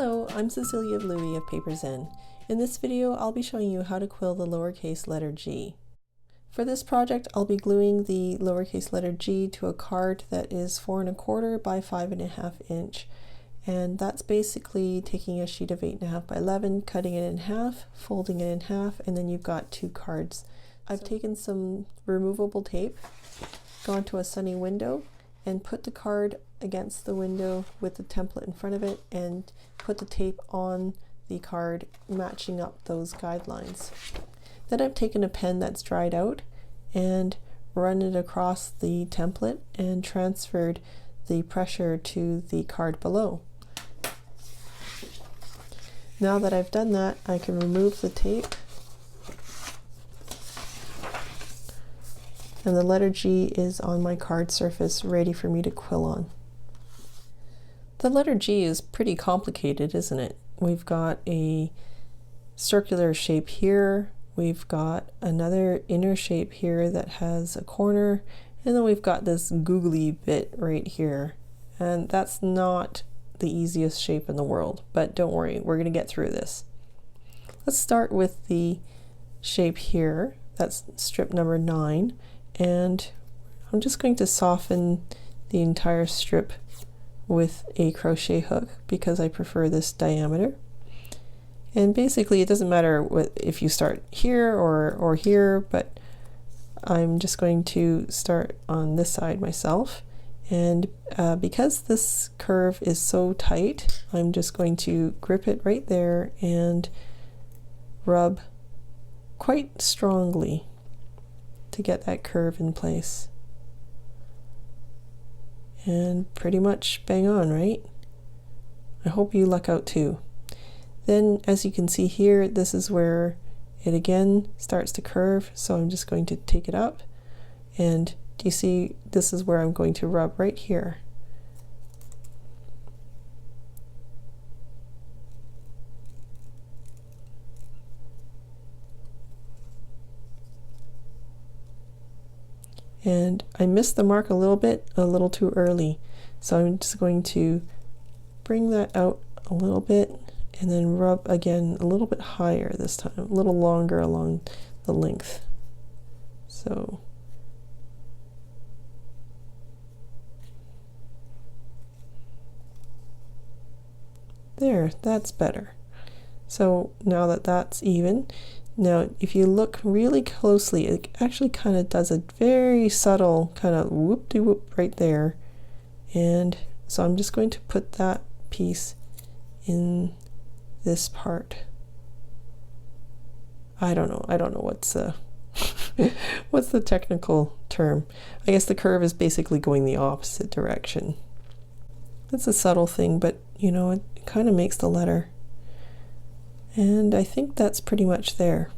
Hello, I'm Cecilia of Louie of Paper Zen. In this video, I'll be showing you how to quill the lowercase letter G. For this project, I'll be gluing the lowercase letter G to a card that is 4 1/4 by 5.5 inch. And that's basically taking a sheet of 8.5 by 11, cutting it in half, folding it in half, and then you've got two cards. I've taken some removable tape, gone to a sunny window, and put the card against the window with the template in front of it and put the tape on the card matching up those guidelines. Then I've taken a pen that's dried out and run it across the template and transferred the pressure to the card below. Now that I've done that, I can remove the tape and the letter G is on my card surface ready for me to quill on. The letter G is pretty complicated, isn't it? We've got a circular shape here, we've got another inner shape here that has a corner, and then we've got this googly bit right here. And that's not the easiest shape in the world, but don't worry, we're going to get through this. Let's start with the shape here, that's strip number 9, and I'm just going to soften the entire strip with a crochet hook because I prefer this diameter. And basically it doesn't matter if you start here or here, but I'm just going to start on this side myself. And because this curve is so tight, I'm just going to grip it right there and rub quite strongly to get that curve in place. And pretty much bang on, right? I hope you luck out too. Then as you can see here, this is where it again starts to curve, so I'm just going to take it up, and do you see this is where I'm going to rub right here. And I missed the mark a little too early, so I'm just going to bring that out a little bit and then rub again a little bit higher this time, a little longer along the length. So there, that's better. So now that that's even, now if you look really closely, it actually kind of does a very subtle kind of whoop-de-whoop right there. And so I'm just going to put that piece in this part. I don't know what's what's the technical term. I guess the curve is basically going the opposite direction. It's a subtle thing, but you know, it kind of makes the letter. And I think that's pretty much there.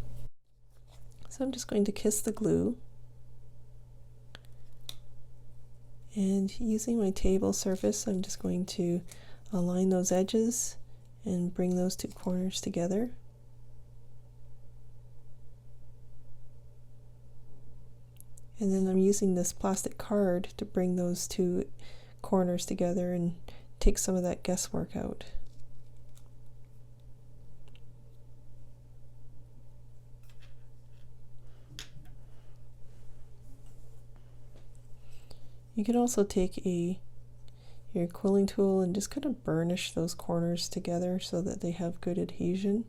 So I'm just going to kiss the glue. And using my table surface, I'm just going to align those edges and bring those two corners together. And then I'm using this plastic card to bring those two corners together and take some of that guesswork out. You can also take your quilling tool and just kind of burnish those corners together so that they have good adhesion.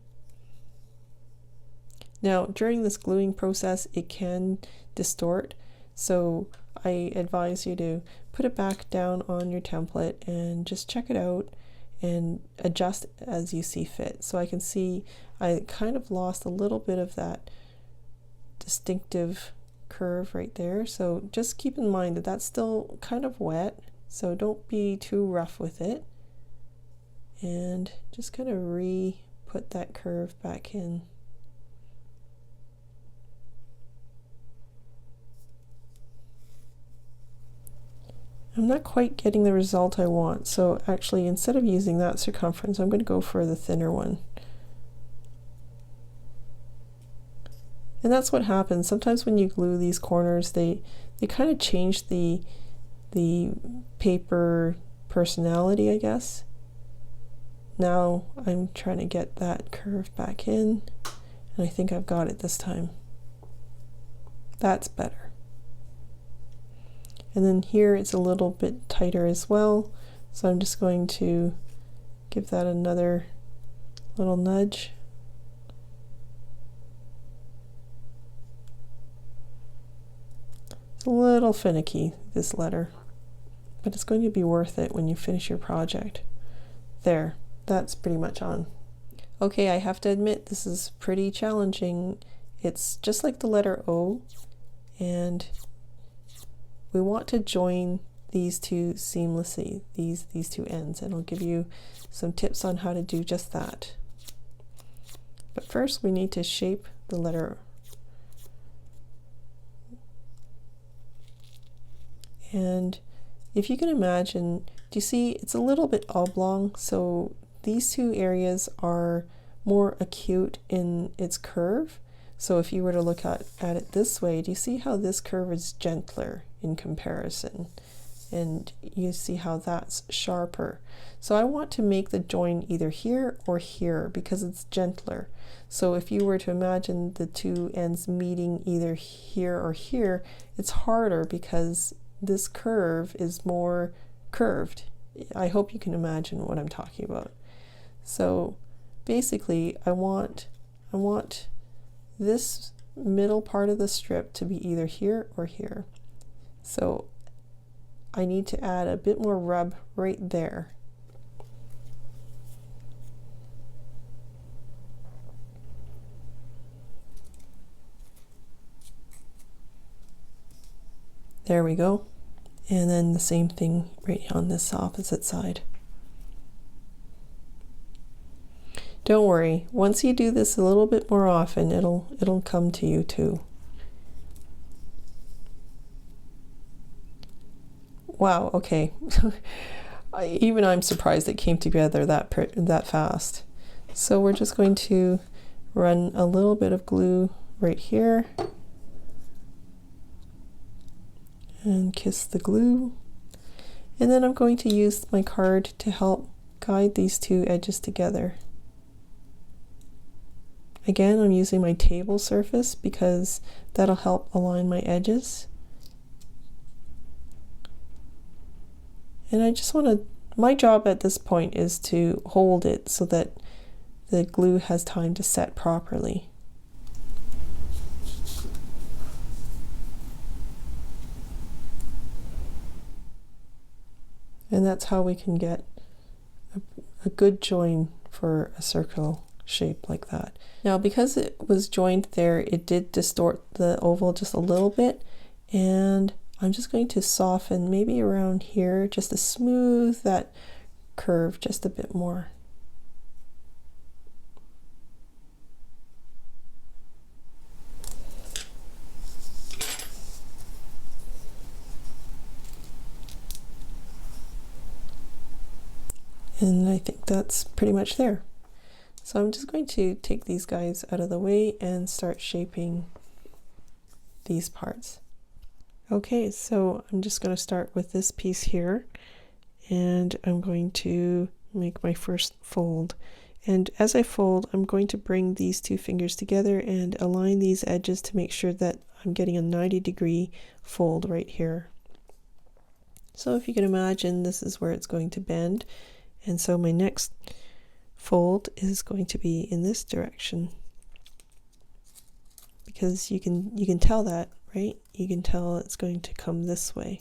Now during this gluing process it can distort, so I advise you to put it back down on your template and just check it out and adjust as you see fit. So I can see I kind of lost a little bit of that distinctive curve right there, so just keep in mind that that's still kind of wet, so don't be too rough with it, and just kind of re-put that curve back in. I'm not quite getting the result I want, so actually instead of using that circumference, I'm going to go for the thinner one. And that's what happens sometimes when you glue these corners, they kind of change the paper personality, I guess. now I'm trying to get that curve back in, and I think I've got it this time. That's better. And then here it's a little bit tighter as well, so I'm just going to give that another little nudge. It's a little finicky, this letter, but it's going to be worth it when you finish your project. There, that's pretty much on. Okay, I have to admit this is pretty challenging. It's just like the letter O, and we want to join these two seamlessly, these two ends, and I'll give you some tips on how to do just that. But first we need to shape the letter. And if you can imagine, do you see it's a little bit oblong, so these two areas are more acute in its curve. So if you were to look at it this way, do you see how this curve is gentler in comparison? And you see how that's sharper. So I want to make the join either here or here because it's gentler. So if you were to imagine the two ends meeting either here or here, it's harder because this curve is more curved. I hope you can imagine what I'm talking about. So basically I want this middle part of the strip to be either here or here. So I need to add a bit more rub right there. There we go. And then the same thing right on this opposite side. Don't worry, once you do this a little bit more often, it'll come to you too. Wow, okay. Even I'm surprised it came together that fast. So we're just going to run a little bit of glue right here and kiss the glue. And then I'm going to use my card to help guide these two edges together. Again, I'm using my table surface because that'll help align my edges. And I just want to, my job at this point is to hold it so that the glue has time to set properly. And that's how we can get a good join for a circle shape like that. Now, because it was joined there, it did distort the oval just a little bit, and I'm just going to soften maybe around here just to smooth that curve just a bit more. And I think that's pretty much there. So I'm just going to take these guys out of the way and start shaping these parts. Okay, so I'm just going to start with this piece here, and I'm going to make my first fold. And as I fold, I'm going to bring these two fingers together and align these edges to make sure that I'm getting a 90-degree fold right here. So if you can imagine, this is where it's going to bend. And so my next fold is going to be in this direction, because you can tell that, right? You can tell it's going to come this way.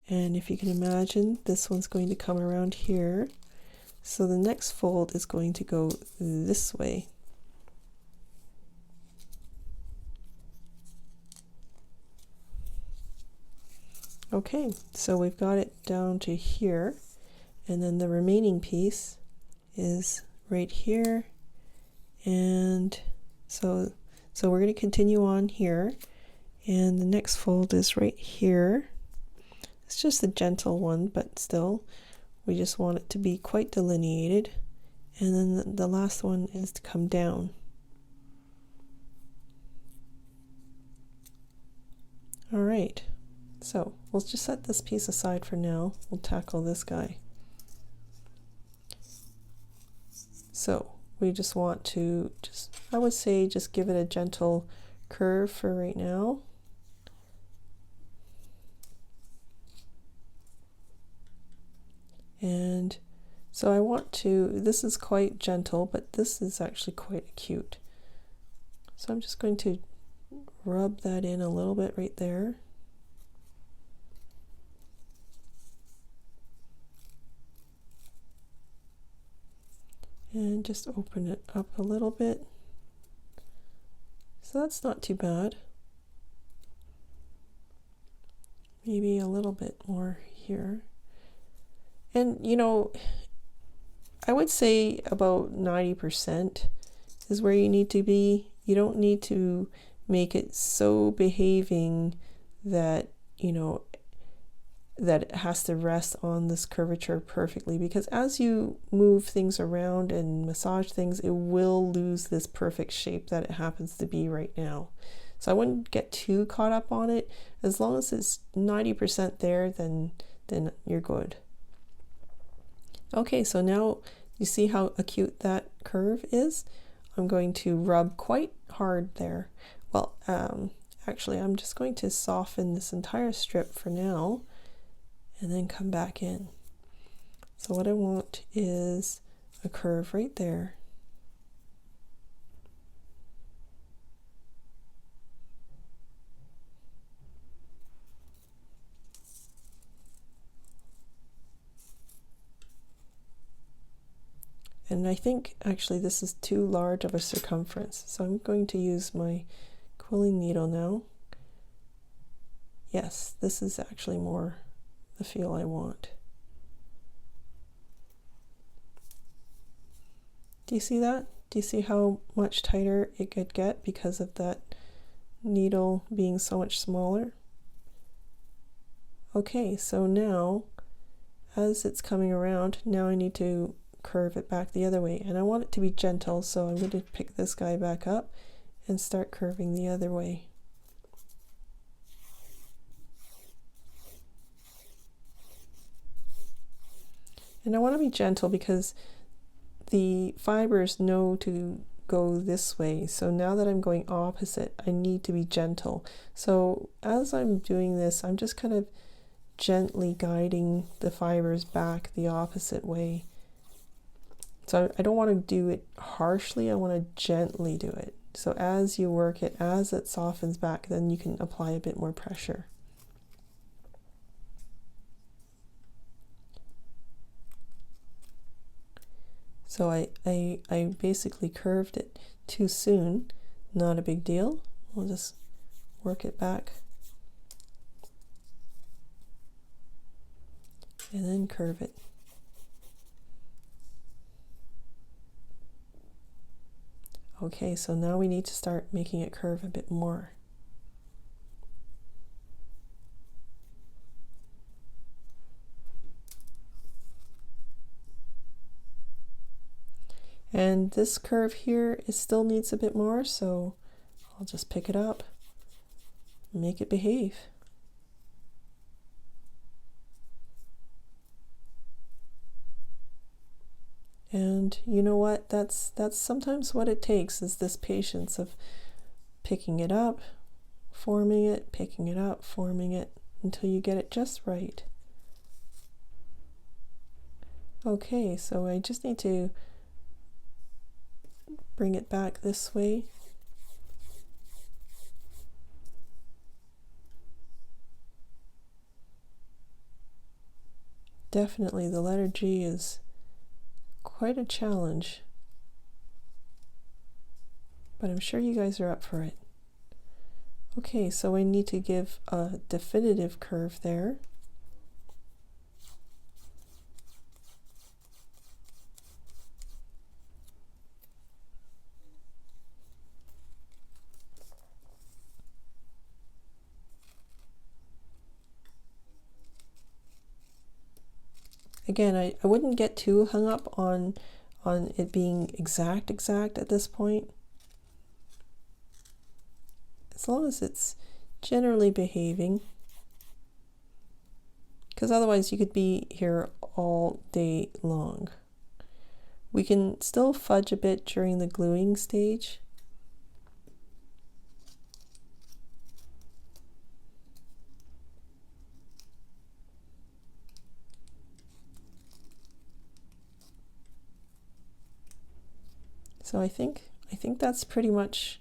And if you can imagine, this one's going to come around here. So the next fold is going to go this way. Okay, so we've got it down to here, and then the remaining piece is right here, and so we're going to continue on here, and the next fold is right here. It's just a gentle one, but still we just want it to be quite delineated, and then the last one is to come down. All right, so we'll just set this piece aside for now. We'll tackle this guy. So we just want to I would say just give it a gentle curve for right now. And so I want to, this is quite gentle, but this is actually quite acute. So I'm just going to rub that in a little bit right there. And just open it up a little bit. So that's not too bad. Maybe a little bit more here. And you know, I would say about 90% is where you need to be. You don't need to make it so behaving that, you know, that it has to rest on this curvature perfectly, because as you move things around and massage things, it will lose this perfect shape that it happens to be right now. So I wouldn't get too caught up on it. As long as it's 90% there, then you're good. Okay, so now you see how acute that curve is. I'm going to rub quite hard there. Well, actually, I'm just going to soften this entire strip for now and then come back in. So what I want is a curve right there. And I think actually this is too large of a circumference, so I'm going to use my quilling needle now. Yes, this is actually more the feel I want. Do you see that? Do you see how much tighter it could get because of that needle being so much smaller? Okay, so now as it's coming around, now I need to curve it back the other way, and I want it to be gentle, so I'm going to pick this guy back up and start curving the other way. And I want to be gentle because the fibers know to go this way, so now that I'm going opposite, I need to be gentle. So as I'm doing this, I'm just kind of gently guiding the fibers back the opposite way. So I don't want to do it harshly, I want to gently do it. So as you work it, as it softens back, then you can apply a bit more pressure. So I basically curved it too soon, not a big deal. We'll just work it back. And then curve it. Okay, so now we need to start making it curve a bit more. And this curve here, it still needs a bit more, so I'll just pick it up, make it behave. And you know what, that's sometimes what it takes, is this patience of picking it up, forming it, picking it up, forming it, until you get it just right. Okay, so I just need to bring it back this way. Definitely the letter G is quite a challenge, but I'm sure you guys are up for it. Okay, so I need to give a definitive curve there. Again, I wouldn't get too hung up on it being exact at this point. As long as it's generally behaving, because otherwise you could be here all day long. We can still fudge a bit during the gluing stage. So I think that's pretty much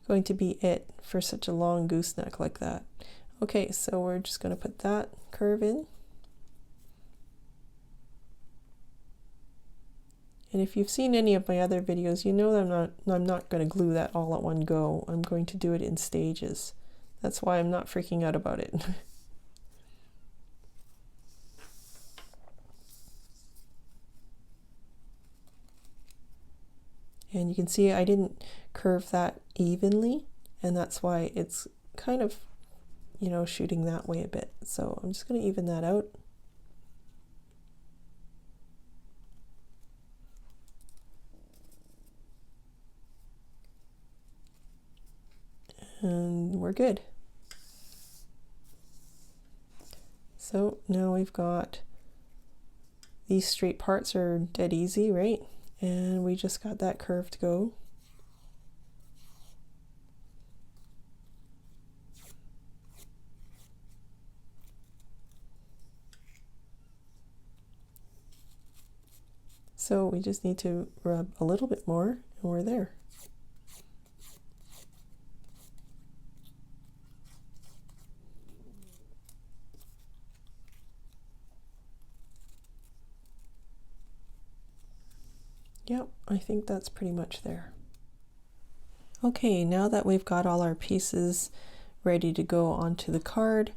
going to be it for such a long gooseneck like that. Okay, so we're just going to put that curve in. And if you've seen any of my other videos, you know that I'm not going to glue that all at one go. I'm going to do it in stages. That's why I'm not freaking out about it. And you can see I didn't curve that evenly, and that's why it's kind of, you know, shooting that way a bit. So I'm just going to even that out. And we're good. So now we've got these straight parts are dead easy, right? And we just got that curve to go. So we just need to rub a little bit more and we're there. Yep, I think that's pretty much there. Okay, now that we've got all our pieces ready to go onto the card,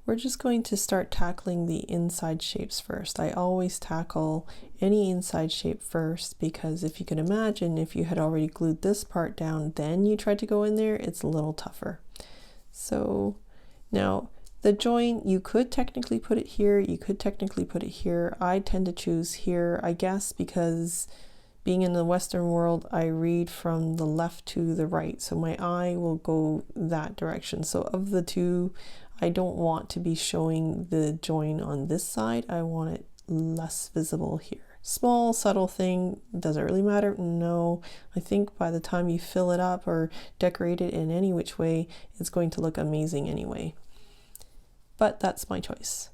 we're just going to start tackling the inside shapes first. I always tackle any inside shape first because if you can imagine, if you had already glued this part down, then you tried to go in there, it's a little tougher. So now the join, you could technically put it here, you could technically put it here. I tend to choose here, I guess, because being in the Western world, I read from the left to the right, so my eye will go that direction. So of the two, I don't want to be showing the join on this side. I want it less visible here. Small, subtle thing, does it really matter? No. I think by the time you fill it up or decorate it in any which way, it's going to look amazing anyway. But that's my choice.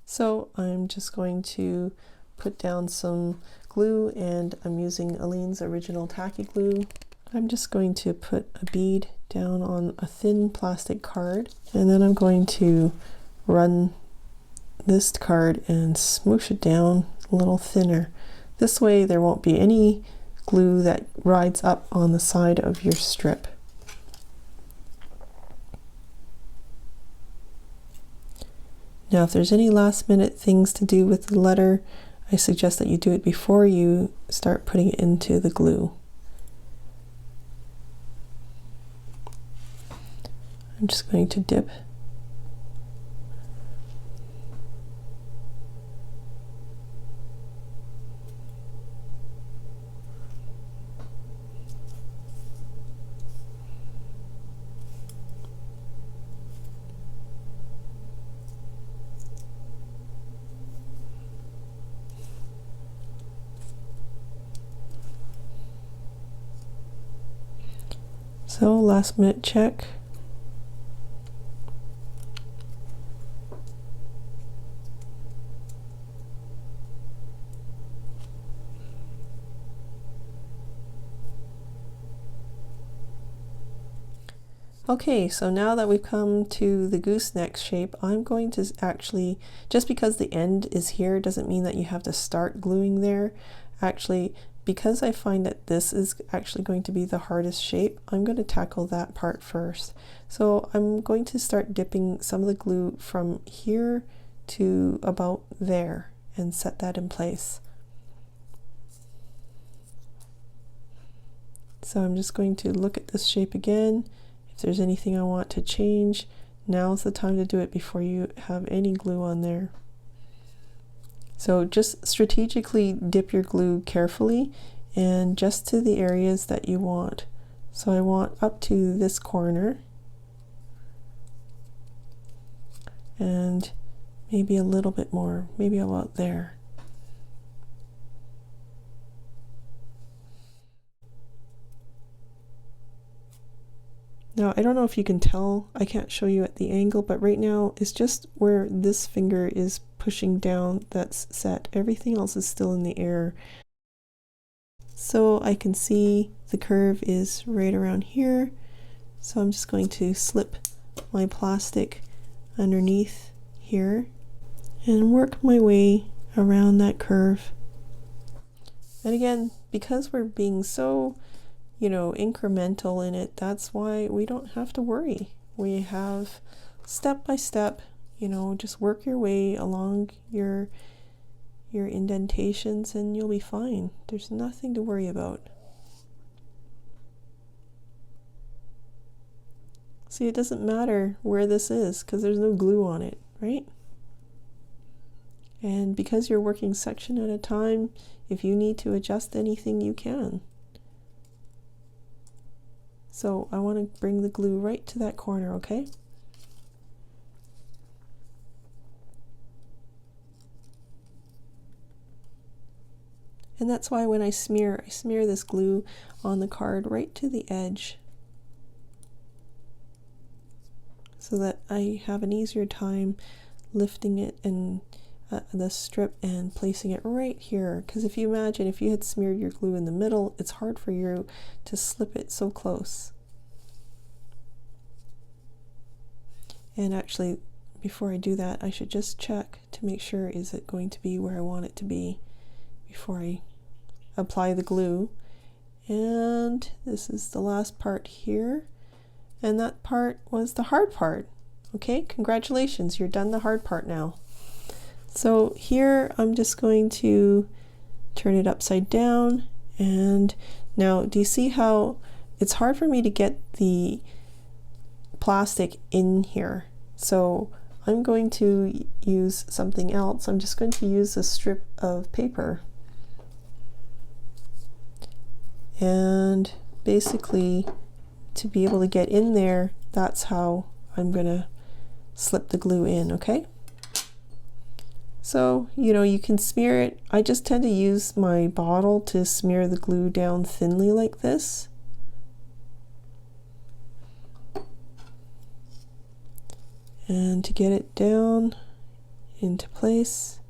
So I'm just going to put down some glue, and I'm using Aline's Original Tacky Glue. I'm just going to put a bead down on a thin plastic card, and then I'm going to run this card and smoosh it down a little thinner. This way there won't be any glue that rides up on the side of your strip. Now if there's any last minute things to do with the letter, I suggest that you do it before you start putting it into the glue. I'm just going to dip. So last minute check. Okay, so now that we've come to the gooseneck shape, I'm going to actually, just because the end is here doesn't mean that you have to start gluing there. Actually, because I find that this is actually going to be the hardest shape, I'm going to tackle that part first. So I'm going to start dipping some of the glue from here to about there and set that in place. So I'm just going to look at this shape again. If there's anything I want to change, now's the time to do it before you have any glue on there. So just strategically dip your glue carefully and just to the areas that you want. So I want up to this corner and maybe a little bit more, maybe about there. Now, I don't know if you can tell, I can't show you at the angle, but right now it's just where this finger is pushing down that's set. Everything else is still in the air. So I can see the curve is right around here. So I'm just going to slip my plastic underneath here and work my way around that curve. And again, because we're being so, you know, incremental in it, that's why we don't have to worry. We have step by step, you know, just work your way along your indentations and you'll be fine. There's nothing to worry about. See, it doesn't matter where this is because there's no glue on it, right? And because you're working section at a time, if you need to adjust anything, you can. So I want to bring the glue right to that corner, okay? And that's why when I smear this glue on the card right to the edge, so that I have an easier time lifting it and the strip and placing it right here. Because if you imagine if you had smeared your glue in the middle, it's hard for you to slip it so close. And actually, before I do that, I should just check to make sure is it going to be where I want it to be before I apply the glue. And this is the last part here. And that part was the hard part. Okay, congratulations, you're done the hard part now. So here I'm just going to turn it upside down. And now, do you see how it's hard for me to get the plastic in here? So I'm going to use something else. I'm just going to use a strip of paper. And basically, to be able to get in there, that's how I'm going to slip the glue in, okay? So, you know, you can smear it. I just tend to use my bottle to smear the glue down thinly like this. And to get it down into place.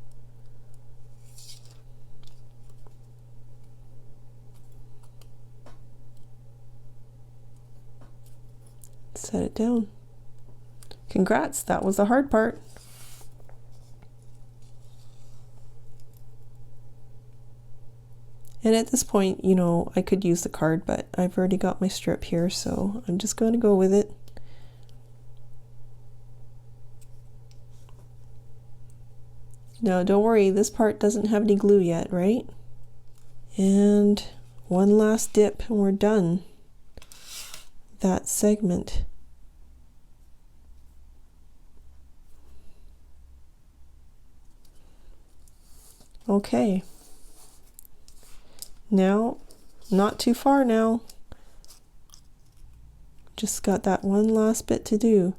Set it down. Congrats, that was the hard part. And at this point, you know, I could use the card, but I've already got my strip here, so I'm just going to go with it. Now, don't worry, this part doesn't have any glue yet, right? And one last dip and we're done. That segment. Okay. Now, not too far now. Just got that one last bit to do.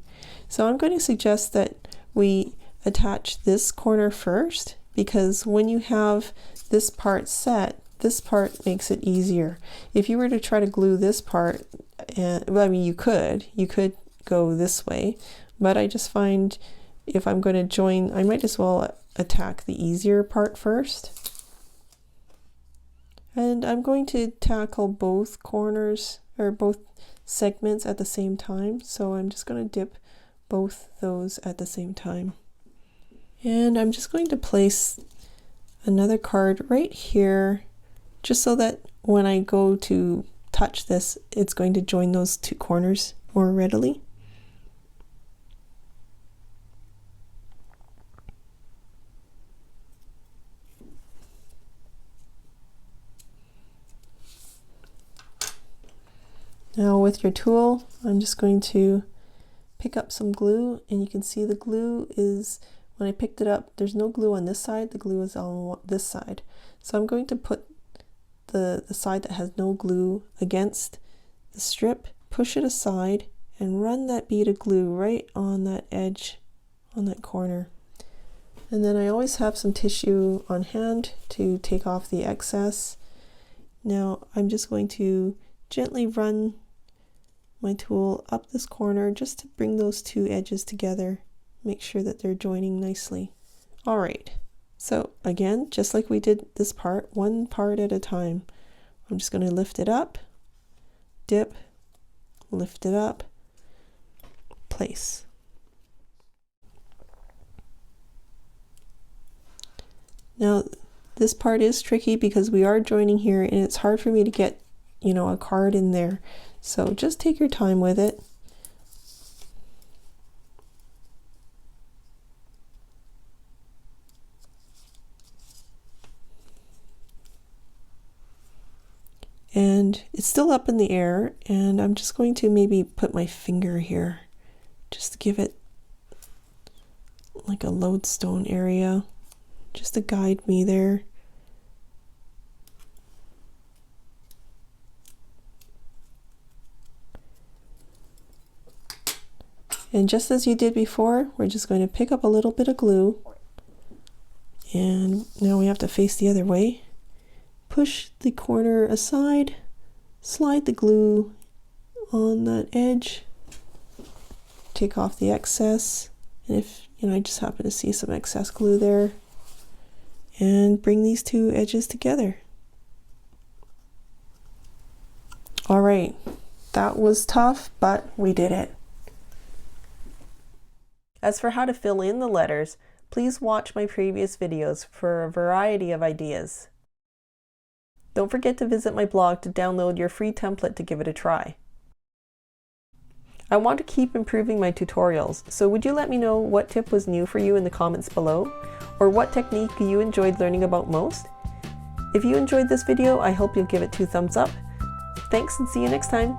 So I'm going to suggest that we attach this corner first, because when you have this part set, this part makes it easier. If you were to try to glue this part, well, I mean, you could go this way, but I just find if I'm going to join, I might as well attack the easier part first. And I'm going to tackle both corners or both segments at the same time. So I'm just going to dip both those at the same time. And I'm just going to place another card right here, just so that when I go to touch this, it's going to join those two corners more readily. Now with your tool, I'm just going to pick up some glue, and you can see the glue is, when I picked it up, there's no glue on this side, the glue is on this side. So I'm going to put the side that has no glue against the strip, push it aside, and run that bead of glue right on that edge, on that corner. And then I always have some tissue on hand to take off the excess. Now I'm just going to gently run my tool up this corner just to bring those two edges together. Make sure that they're joining nicely. All right, so again, just like we did this part, one part at a time. I'm just going to lift it up, dip, lift it up, place. Now this part is tricky because we are joining here and it's hard for me to get, you know, a card in there. So just take your time with it. And it's still up in the air, and I'm just going to maybe put my finger here just to give it like a lodestone area, just to guide me there. And just as you did before, we're just going to pick up a little bit of glue, and now we have to face the other way. Push the corner aside, slide the glue on that edge, take off the excess, and if you know, I just happen to see some excess glue there, and bring these two edges together. All right, that was tough, but we did it. As for how to fill in the letters, please watch my previous videos for a variety of ideas. Don't forget to visit my blog to download your free template to give it a try. I want to keep improving my tutorials, so would you let me know what tip was new for you in the comments below, or what technique you enjoyed learning about most? If you enjoyed this video, I hope you'll give it 2 thumbs up. Thanks and see you next time!